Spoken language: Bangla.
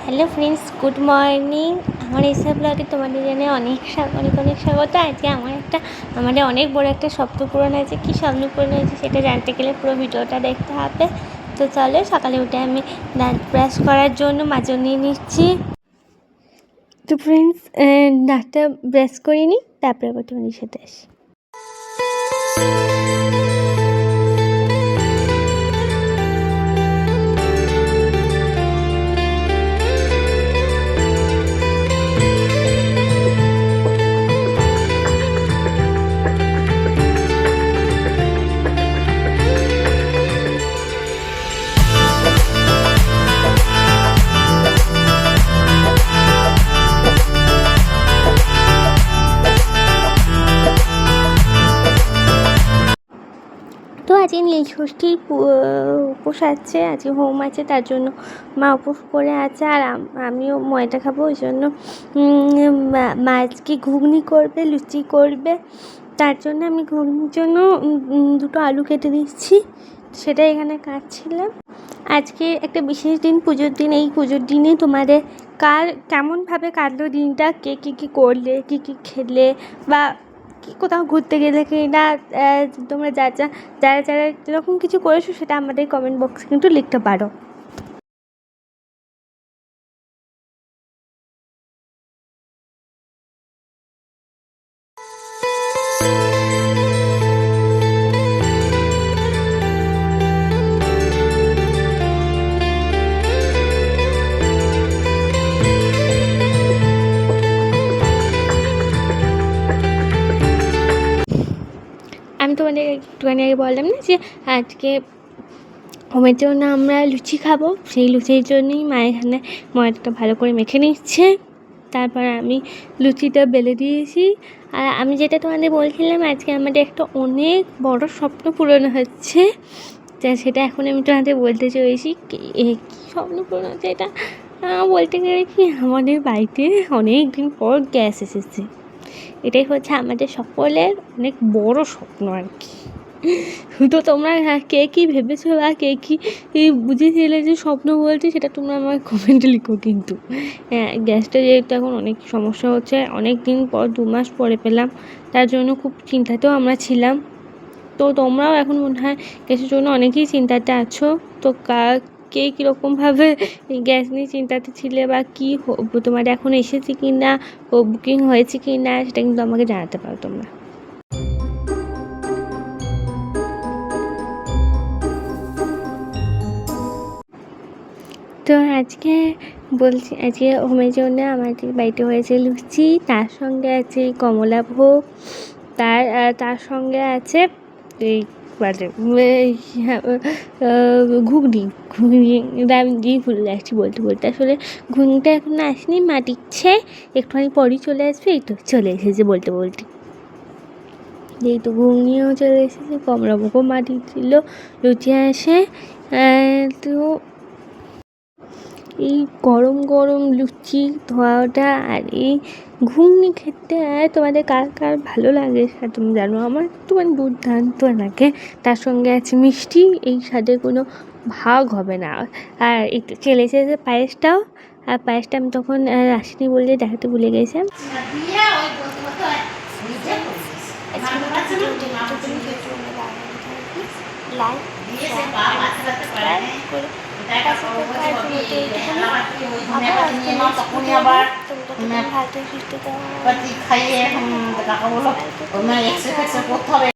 Hello friends, good morning. আমার এইসব ব্লগে তোমাদের জানাই অনেক অনেক স্বাগত। আজকে আমাদের অনেক বড় একটা স্বপ্ন পূরণ হয়েছে। কী স্বপ্ন পূরণ হয়েছে সেটা জানতে গেলে পুরো ভিডিওটা দেখতে হবে। তো চলো, সকালে উঠে আমি দাঁত ব্রাশ করার জন্য মাজন নিয়ে নিচ্ছি। তো ফ্রেন্ডস, দাঁতটা ব্রাশ করে নিই, তারপরে আবার তোমাদের সাথে আসি। তো আজকে নীলষষ্ঠীর উপোস আছে, আজকে হোম আছে, তার জন্য মা উপোস করে আছে। আর আমিও ময়দা খাবো, ওই জন্য মা আজকে ঘুগনি করবে, লুচি করবে। তার জন্য আমি ঘুগনির জন্য দুটো আলু কেটে দিচ্ছি, সেটা এখানে কাটছিলাম। আজকে একটা বিশেষ দিন, পুজোর দিন। এই পুজোর দিনে তোমাদের কেমনভাবে কাটলো দিনটা, কে কী করলে, কী খেলে, বা কোথাও ঘুরতে গেলে কি না, তোমরা যারা এরকম কিছু করেছো সেটা আমাদের কমেন্ট বক্সে কিন্তু লিখতে পারো। আমি তোমাদের একটুখানি আগে বললাম না যে আজকে হোমের জন্য আমরা লুচি খাবো, সেই লুচির জন্যই মা এখানে ময়দাটা ভালো করে মেখে নিচ্ছে। তারপর আমি লুচিটা বেলে দিয়েছি। আর আমি যেটা তোমাদের বলছিলাম, আজকে আমাদের একটা অনেক বড় স্বপ্ন পূরণ হচ্ছে, সেটা এখন আমি তোমাদের বলতে চলেছি। কী স্বপ্ন পূরণ হচ্ছে এটা বলতে গেলে কি, আমাদের বাড়িতে অনেক দিন পর গ্যাস এসেছে। এটাই হচ্ছে আমাদের সকলের অনেক বড় স্বপ্ন আর কি। তো তোমরা কে কী ভেবেছো বা কে কী বুঝেছিলে যে স্বপ্ন বলছি, সেটা তোমরা আমার কমেন্টে লিখো। কিন্তু গ্যাসটা যেহেতু এখন অনেক সমস্যা হচ্ছে, অনেক দিন পর 2 মাস পরে পেলাম, তার জন্য খুব চিন্তাতেও আমরা ছিলাম। তো তোমরাও এখন মনে হয় গ্যাসের জন্য অনেকেই চিন্তাতে আছো। তো কে কীরকমভাবে গ্যাস নিয়ে চিন্তাতে ছিলে, বা কী তোমার এখন এসেছে কি না, বুকিং হয়েছে কি না, সেটা কিন্তু আমাকে জানাতে পারো তোমরা। তো আজকে হোমের জন্য আমাদের বাড়িতে হয়েছে লুচি, তার সঙ্গে আছে কমলাভোগ, তার সঙ্গে আছে এই ঘুগনি আমি দিয়ে ভুলে যাচ্ছি বলতে। আসলে ঘুগনিটা এখন আসেনি, মা দিচ্ছে, একটুখানি পরই চলে আসবে। এই তো চলে এসেছে বলতে যেহেতু ঘুগনিও চলে এসেছে, কমলাভোগও মা দিচ্ছিল, লুচি আসে। তো এই গরম গরম লুচি ধোয়াটা আর এই ঘুগনি খেতে তোমাদের কার ভালো লাগে সেটা তুমি জানো। আমার তো দুর্দান্ত লাগে। তার সঙ্গে আছে মিষ্টি, এই স্বাদে কোনো ভাগ হবে না। আর একটু চলে এসেছে পায়েসটাও, আর পায়েসটা আমি তখন আসিনি বলে দেখাতে ভুলে গেছিলাম।